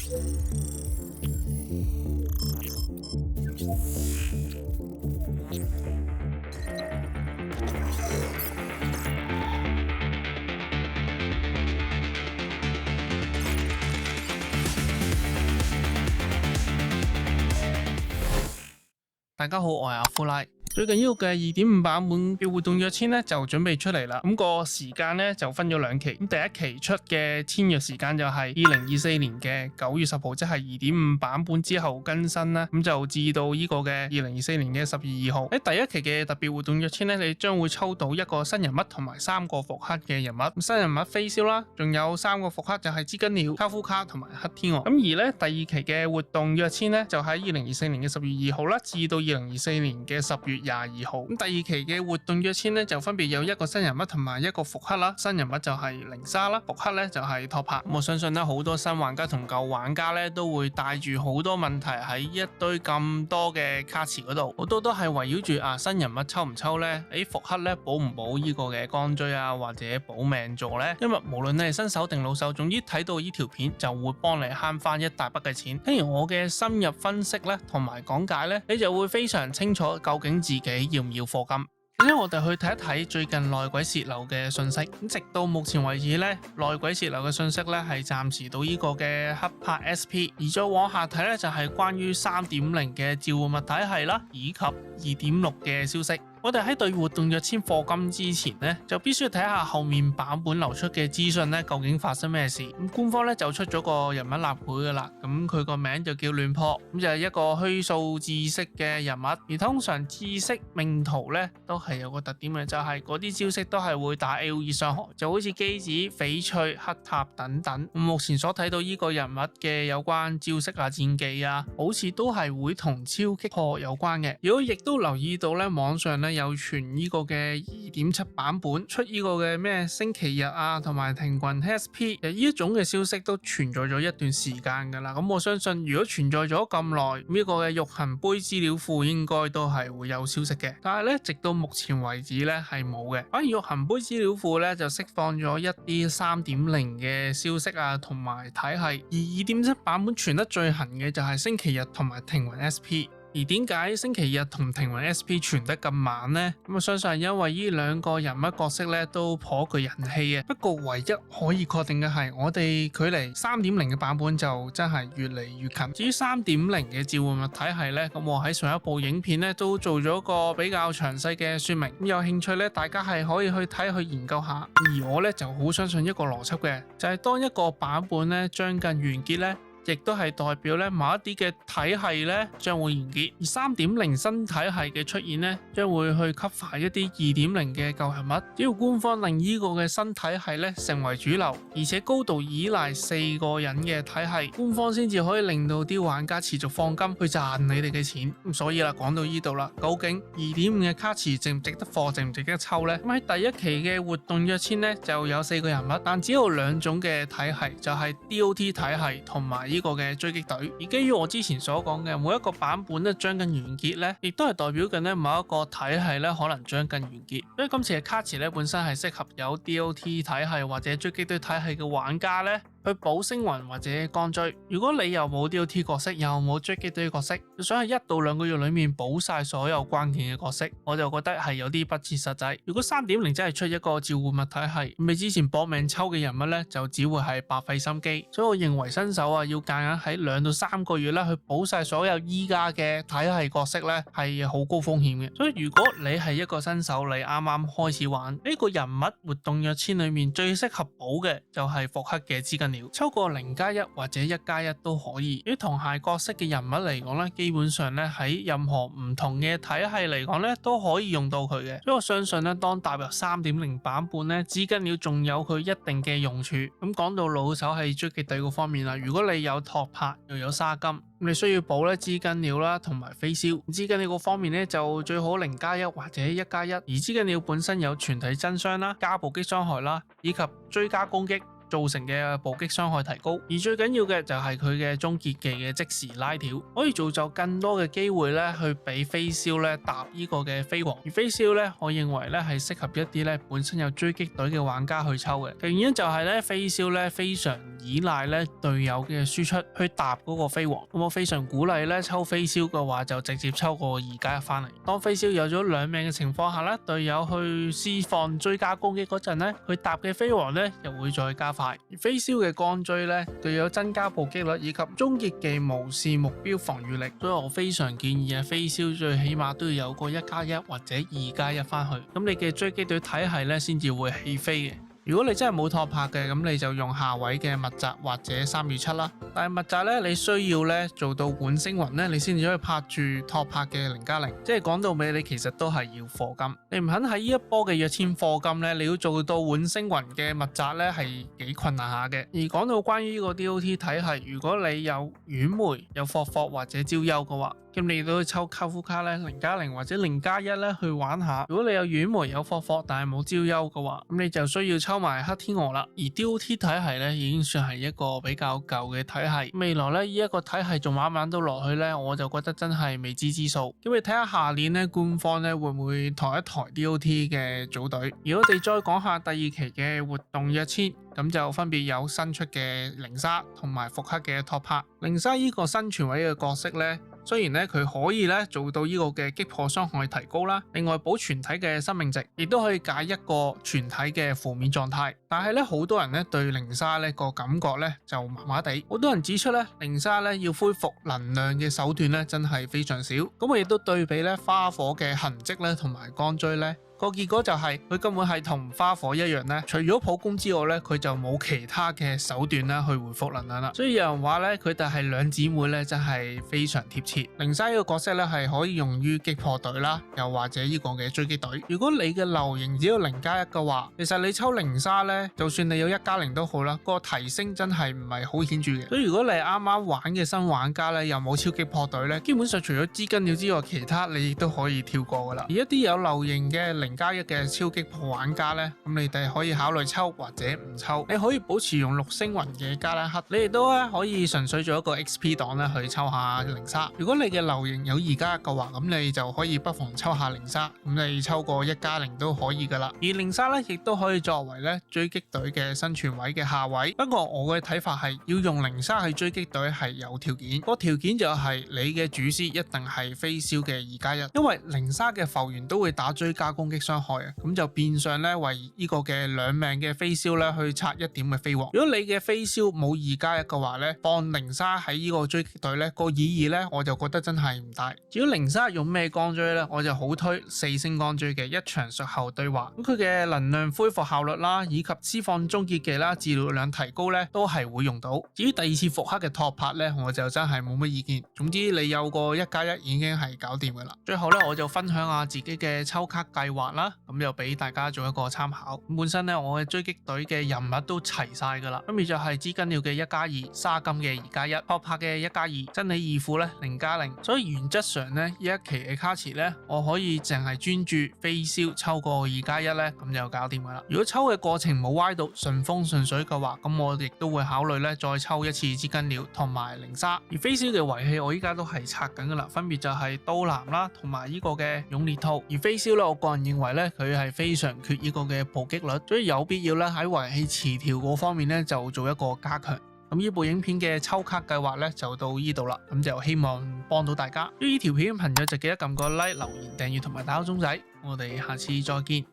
大家好，我係阿夫拉。最近呢個嘅2.5 版本嘅活動約簽咧就準備出嚟啦。咁個時間咧就分咗2期。咁第一期出嘅簽約時間就係2024年嘅9月10號，即係2.5版本之後更新啦。咁就至到呢個嘅2024年嘅12月2號。喺第一期嘅特別活動約簽咧，你將會抽到一個新人物同埋3個復刻嘅人物。咁新人物飛霄啦，仲有3個復刻就係知更鳥、卡夫卡同埋黑天鵝。咁而咧第2期嘅活動約簽咧就喺2024年嘅10月2號啦，至到2024年嘅10月22號。咁第2期嘅活動約簽咧就分別有一個新人物同埋一個復刻啦。新人物就係零沙啦，復刻咧就係托帕。我相信咧好多新玩家同舊玩家咧都會帶住好多問題喺一堆咁多嘅卡池嗰度，好多都係圍繞住新人物抽唔抽呢？復刻咧補唔補呢個嘅光追啊，或者補命座呢？因為無論你係新手定老手，總之睇到呢條片就會幫你慳翻一大筆嘅錢。聽完我嘅深入分析咧同埋講解咧，你就會非常清楚究竟自己要唔要課金。咁咧，我哋去睇一睇最近內鬼洩漏嘅信息。咁直到目前為止咧，內鬼洩漏嘅信息咧係暫時到呢個嘅黑柏 SP， 而再往下睇咧就係關於 3.0 嘅召喚物體系啦，以及 2.6 嘅消息。我哋喺對活動約簽課金之前呢，就必須要睇下後面版本流出嘅資訊呢，究竟發生咩事。咁官方咧就出咗個人物立繪噶啦，咁佢個名就叫亂破，咁就係一個虛數知識嘅人物。而通常知識命圖咧都係有個特點嘅，就係嗰啲招式都係會打 AOE 傷害，就好似機子、翡翠、黑塔等等。目前所睇到呢個人物嘅有關招式啊、戰技啊，好似都係會同超擊破有關嘅。如果亦都留意到咧，網上咧有傳呢個嘅 2.7 版本出呢個嘅咩星期日啊，同埋停群 SP， 呢一種嘅消息都存在咗一段時間噶啦。咁我相信如果存在咗咁耐，呢個嘅玉衡杯資料庫應該都係會有消息嘅。但係咧，直到目前為止咧係冇嘅。反而玉衡杯資料庫咧就釋放咗一啲 3.0 嘅消息啊，同埋體系。而 2.7 版本傳得最行嘅就係星期日同埋停雲 SP。而點解星期日同停雲 SP 傳得咁慢呢？咁我相信係因為呢兩個人物角色咧都頗具人氣嘅。不過唯一可以確定嘅係，我哋距離 3.0 嘅版本就真係越嚟越近。至於 3.0 嘅召喚物體系咧，咁我喺上一部影片咧都做咗個比較詳細嘅說明。咁有興趣咧，大家係可以去睇去研究下。而我咧就好相信一個邏輯嘅，就係當一個版本咧將近完結咧，亦都係代表咧某一啲嘅體系咧將會完結，而 3.0 新體系嘅出現咧將會去吸發一啲 2.0 嘅舊人物。只要官方令呢個嘅新體系咧成為主流，而且高度依賴4個人嘅體系，官方先至可以令到啲玩家持續放金去賺你哋嘅錢。咁所以啦，講到呢度啦，究竟 2.5 嘅卡池值唔值得貨，值唔值得抽呢？咁喺第一期嘅活動約簽咧就有4個人物，但只有2種嘅體系，就係 DOT 體系同埋呢個嘅追擊隊。而基於我之前所講嘅，每一個版本咧將近完結咧，亦都係代表緊咧某一個體系咧可能將近完結。所以今次嘅卡池咧本身係適合有 DOT 體系或者追擊隊體系嘅玩家咧去補星雲或者光追。如果你又冇 DOT 角色，又冇追擊隊角色，想喺1到2個月裏面補晒所有關鍵嘅角色，我就覺得係有啲不切實際。如果 3.0 真係出一個召喚物體系，咁你之前搏命抽嘅人物咧就只會係白費心機。所以我認為新手啊要夾硬喺2到3個月咧去補晒所有依家嘅體系角色咧係好高風險嘅。所以如果你係一個新手，你啱啱開始玩呢個人物活動約簽裏面最適合補嘅就係復刻嘅知更鳥，抽個0+1或者1+1都可以。於同系角色嘅人物嚟講咧，基本上咧喺任何唔同嘅體系嚟講咧都可以用到佢嘅。所以我相信咧，當踏入 3.0 版本咧，知更鳥仲有佢一定嘅用處。咁講到老手係追擊隊嗰方面啦，如果你有托帕又有沙金，你需要補咧知更鳥啦同埋飛霄。知更鳥嗰方面咧就最好0+1或者1+1，而知更鳥本身有全體增傷啦、加暴擊傷害啦，以及追加攻擊。造成嘅暴擊傷害提高。而最緊要嘅就係佢嘅終結技嘅即時拉條，可以造就更多嘅機會咧去俾飛霄咧搭呢個嘅飛王。而飛霄咧，我認為咧係適合一啲咧本身有追擊隊嘅玩家去抽嘅。原因就係咧飛霄咧非常依賴咧隊友嘅輸出去搭嗰個飛王，咁我非常鼓勵咧抽飛霄嘅話就直接抽個2+1翻嚟。當飛霄有咗2命嘅情況下咧，隊友去施放追加攻擊嗰陣咧，佢搭嘅飛王咧又會再加快。而飛霄嘅鋼錐咧，隊友增加暴擊率以及終結技無視目標防禦力，所以我非常建議飛霄最起碼都要有個1+1或者2+1翻去，咁你嘅追擊隊體系咧先至會起飛嘅。如果你真係冇托拍嘅，咁你就用下位嘅密集或者3+7啦。但係密集咧，你需要咧做到碗星雲咧，你先至可以拍住托拍嘅0+0。即係講到尾，你其實都係要課金。你唔肯喺呢一波嘅躍遷課金咧，你要做到碗星雲嘅密集咧係幾困難下嘅。而講到關於呢個 DOT 體系，如果你有軟梅、有霍霍或者招優嘅話，咁你都可以抽卡夫卡咧0+0或者0+1咧去玩下。如果你有軟梅有霍霍但係冇招優嘅話，咁你就需要抽埋黑天鵝啦。而 DOT 體系咧已經算係一個比較舊嘅體系，未來咧呢一個體系仲玩唔玩到落去咧，我就覺得真係未知之數。咁你睇下下年咧官方咧會唔會抬一抬 DOT 嘅組隊。而我哋再講下第2期嘅活動躍遷，咁就分別有新出嘅靈沙同埋復刻嘅托拍。靈沙呢個生存位嘅角色咧，雖然咧佢可以咧做到呢個嘅擊破傷害提高啦，另外保全體嘅生命值，亦都可以解一個全體嘅負面狀態。但係咧好多人咧對靈沙咧個感覺咧就麻麻地，好多人指出咧靈沙咧要恢復能量嘅手段咧真係非常少。咁我亦都對比咧花火嘅痕跡咧同埋鋼錐咧。個結果就係佢根本係同花火一樣咧，除咗普攻之外咧，佢就冇其他嘅手段啦去回復能量啦。所以有人話咧，佢哋係兩姊妹咧，真係非常貼切。靈沙呢個角色咧係可以用於擊破隊啦，又或者呢個嘅追擊隊。如果你嘅流型只有0+1嘅話，其實你抽靈沙咧，就算你有1+0都好啦，個提升真係唔係好顯著嘅。所以如果你係啱啱玩嘅新玩家咧，又冇超擊破隊咧，基本上除咗資金鳥之外，其他你亦都可以跳過噶啦。而一啲有流型嘅0+1嘅超擊破玩家呢，咁你哋可以考慮抽或者唔抽。你可以保持用6星雲嘅加拉克，你哋都咧可以純粹做一個 XP 檔咧去抽下靈沙。如果你嘅流型有2+1嘅話，咁你就可以不妨抽下靈沙，咁你抽個1+0都可以噶啦。而靈沙咧亦都可以作為咧追擊隊嘅生存位嘅下位。不過我嘅睇法係要用靈沙去追擊隊係有條件，個條件就係你嘅主師一定係飛霄嘅2+1，因為靈沙嘅浮員都會打追加攻擊傷害。咁就變相咧為呢個嘅2命嘅飛霄咧去刷1點嘅飛王。如果你嘅飛霄冇2+1嘅話咧，放靈沙喺呢個追擊隊咧個意義咧，我就覺得真係唔大。至於靈沙用咩鋼錐咧，我就好推4星鋼錐嘅一場術後對話。咁佢嘅能量恢復效率啦，以及施放終結技啦，治療量提高咧，都係會用到。至於第2次復刻嘅托拍咧，我就真係冇乜意見。總之你有個1+1已經係搞掂噶啦。最後咧，我就分享下自己嘅抽卡計劃啦。咁又俾大家做一個參考。本身咧，我嘅追擊隊嘅人物都齊晒噶啦，咁而就係資金鳥嘅1+2，沙金嘅2+1，托拍嘅1+2，真理二副咧0+0。所以原則上咧，呢一期嘅卡池咧，我可以淨係專注飛霄抽個2+1咧，咁就搞掂噶啦。如果抽嘅過程冇歪到順風順水嘅話，咁我亦都會考慮咧再抽一次資金鳥同埋靈沙。而飛霄嘅遺器我依家都係拆緊噶啦，分別就係刀男啦，同埋呢個嘅勇烈兔。而飛霄咧，我個人認為咧，佢係非常缺呢個嘅暴擊率，所以有必要咧喺遺器詞條嗰方面咧就做一個加強。咁呢部影片嘅抽卡計劃咧就到呢度啦，咁就希望幫到大家。呢條片嘅朋友就記得撳個 like、留言、訂閱同埋打個鐘仔，我哋下次再見。